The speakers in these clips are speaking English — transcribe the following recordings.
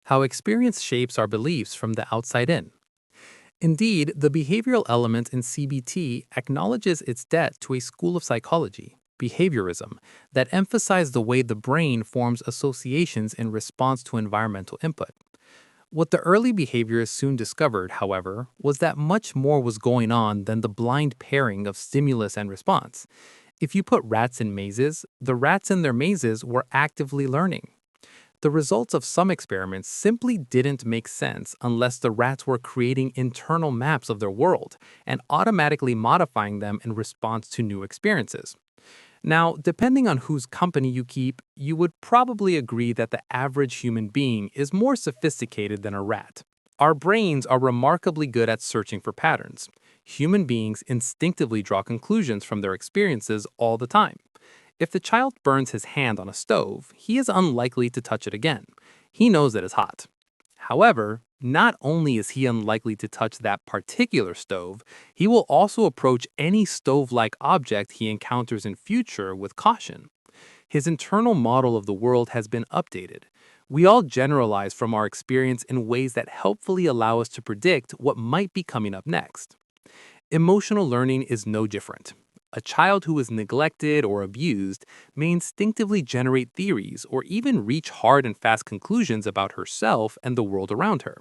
How experience shapes our beliefs from the outside in. Indeed, the behavioral element in CBT acknowledges its debt to a school of psychology, behaviorism, that emphasized the way the brain forms associations in response to environmental input. What the early behaviorists soon discovered, however, was that much more was going on than the blind pairing of stimulus and response. If you put rats in mazes, the rats in their mazes were actively learning. The results of some experiments simply didn't make sense unless the rats were creating internal maps of their world and automatically modifying them in response to new experiences. Now, depending on whose company you keep, you would probably agree that the average human being is more sophisticated than a rat. Our brains are remarkably good at searching for patterns. Human beings instinctively draw conclusions from their experiences all the time. If the child burns his hand on a stove, he is unlikely to touch it again. He knows that it's hot. However, not only is he unlikely to touch that particular stove, he will also approach any stove-like object he encounters in future with caution. His internal model of the world has been updated. We all generalize from our experience in ways that helpfully allow us to predict what might be coming up next. Emotional learning is no different. A child who is neglected or abused may instinctively generate theories or even reach hard and fast conclusions about herself and the world around her.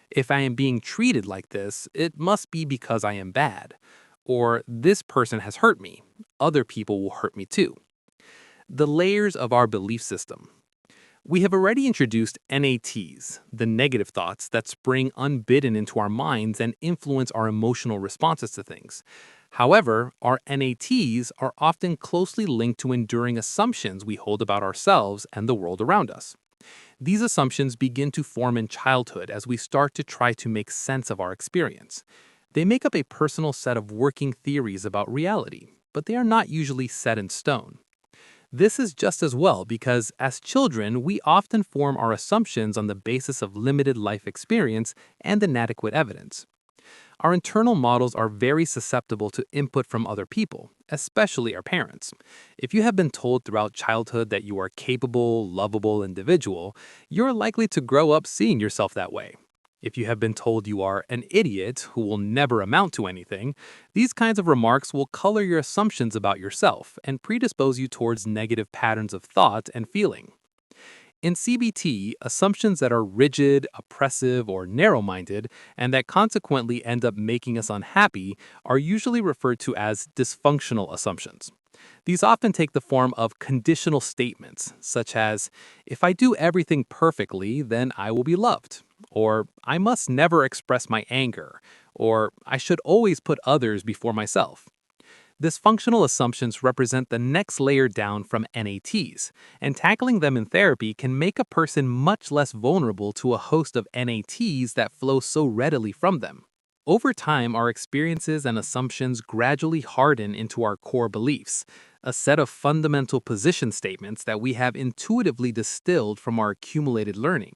If I am being treated like this, it must be because I am bad. Or this person has hurt me. Other people will hurt me too. The layers of our belief system. We have already introduced NATs, the negative thoughts that spring unbidden into our minds and influence our emotional responses to things. However, our NATs are often closely linked to enduring assumptions we hold about ourselves and the world around us. These assumptions begin to form in childhood as we start to try to make sense of our experience. They make up a personal set of working theories about reality, but they are not usually set in stone. This is just as well because, as children, we often form our assumptions on the basis of limited life experience and inadequate evidence. Our internal models are very susceptible to input from other people, especially our parents. If you have been told throughout childhood that you are a capable, lovable individual, you're likely to grow up seeing yourself that way. If you have been told you are an idiot who will never amount to anything, these kinds of remarks will color your assumptions about yourself and predispose you towards negative patterns of thought and feeling. In CBT, assumptions that are rigid, oppressive, or narrow-minded, and that consequently end up making us unhappy, are usually referred to as dysfunctional assumptions. These often take the form of conditional statements, such as, if I do everything perfectly, then I will be loved, or I must never express my anger, or I should always put others before myself. Dysfunctional assumptions represent the next layer down from NATs, and tackling them in therapy can make a person much less vulnerable to a host of NATs that flow so readily from them. Over time, our experiences and assumptions gradually harden into our core beliefs, a set of fundamental position statements that we have intuitively distilled from our accumulated learning.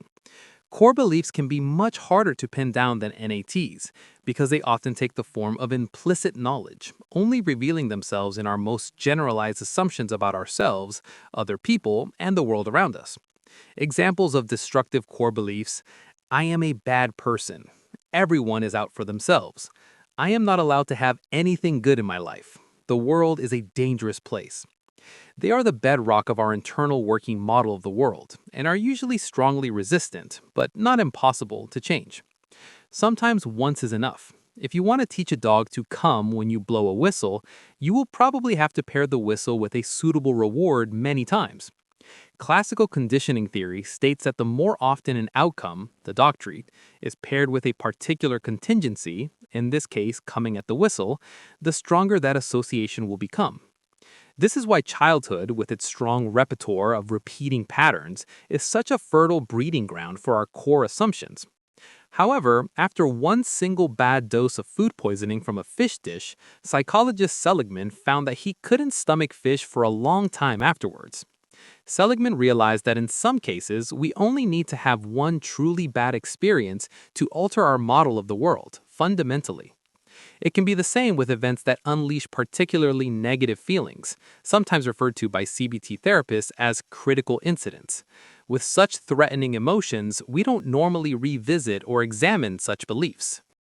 Core beliefs can be much harder to pin down than NATs because they often take the form of implicit knowledge, only revealing themselves in our most generalized assumptions about ourselves, other people, and the world around us. Examples of destructive core beliefs: I am a bad person. Everyone is out for themselves. I am not allowed to have anything good in my life. The world is a dangerous place. They are the bedrock of our internal working model of the world and are usually strongly resistant, but not impossible to change. Sometimes once is enough. If you want to teach a dog to come when you blow a whistle, you will probably have to pair the whistle with a suitable reward many times. Classical conditioning theory states that the more often an outcome, the dog treat, is paired with a particular contingency, in this case coming at the whistle, the stronger that association will become. This is why childhood, with its strong repertoire of repeating patterns, is such a fertile breeding ground for our core assumptions. However, after one single bad dose of food poisoning from a fish dish, psychologist Seligman found that he couldn't stomach fish for a long time afterwards. Seligman realized that in some cases, we only need to have one truly bad experience to alter our model of the world, fundamentally. It can be the same with events that unleash particularly negative feelings, sometimes referred to by CBT therapists as critical incidents. With such threatening emotions, we don't normally revisit or examine such beliefs.